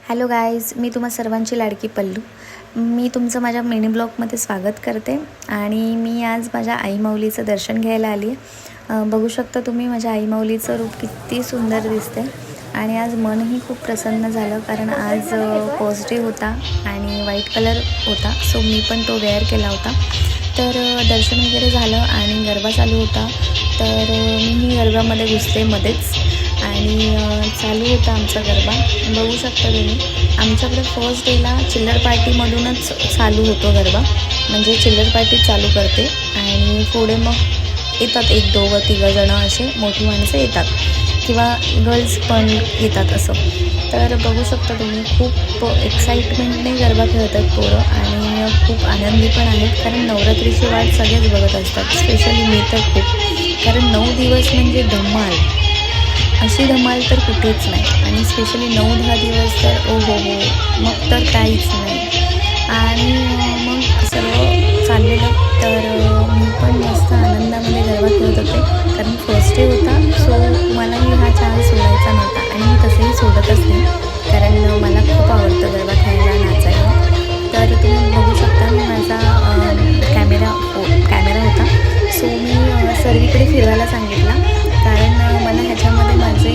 Hello guys, मी तुम्हा सर्वांची लाडकी पल्लू. मी तुमचं माझ्या मिनी ब्लॉगमध्ये स्वागत करते. आणि मी आज माझ्या आई माऊलीचं दर्शन घ्यायला आली आहे. बघू शकता तुम्ही माझ्या आई माऊलीचं रूप किती सुंदर दिसते. आणि आज मनही खूप प्रसन्न झालं, कारण आज पॉझिटिव्ह होता आणि व्हाईट कलर होता, सो मी पण तो वेअर केला होता. तर दर्शन वगैरे झालं आणि गरबा चालू होता. तर मीही गरबामध्ये घुसते मध्येच आणि चालू होता आमचा गरबा. बघू शकता तुम्ही, आमच्याकडे फर्स्ट डेला चिल्लर पार्टीमधूनच चालू होतो गरबा, म्हणजे चिल्लर पार्टी चालू करते आणि पुढे मग येतात 1-2 जणं असे मोठी माणसं येतात किंवा गर्ल्स पण येतात असं. तर बघू शकता तुम्ही, खूप एक्साइटमेंटने गरबा खेळतात पोरं आणि खूप आनंदी पण आहेत, कारण नवरात्रीची वाट सगळेच बघत असतात, स्पेशली मी तर खूप. कारण 9 दिवस म्हणजे धमाल, अशी धमाल तर कुठेच नाही. आणि स्पेशली 9-10 दिवस तर ओ हो, मग तर काहीच नाही. आणि मग सर्व चाललेलं, तर मी पण मस्त आनंदामध्ये गरबा खेळत होते, कारण फर्स्ट डे होता, सो मलाही हा चान्स सोडायचा नव्हता. आणि मी तसंही सोडतच नाही, कारण मला खूप आवडतं गरबा खेळायला, नाचायला. तर तुम्ही बघू शकता, मी माझा कॅमेरा होता, सो मी सर्वीकडे फिरवायला सांगितला, कारण मला ह्याच्यामध्ये माझे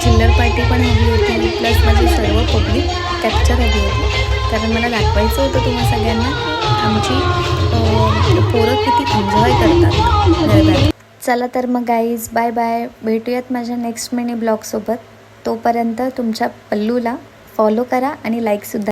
चिल्लर पार्टी पण हवी होती, प्लस माझी सर्व पब्लिक कॅप्चर हवी होती, कारण मला दाखवायचं होतं तुम्हा सगळ्यांना आमची पोरं किती एन्जॉय करतात गरब्यात. चला तर मग गाईज, बाय बाय. भेटूयात माझ्या नेक्स्ट मिनी ब्लॉगसोबत. तोपर्यंत तुमच्या पल्लूला फॉलो करा आणि लाईकसुद्धा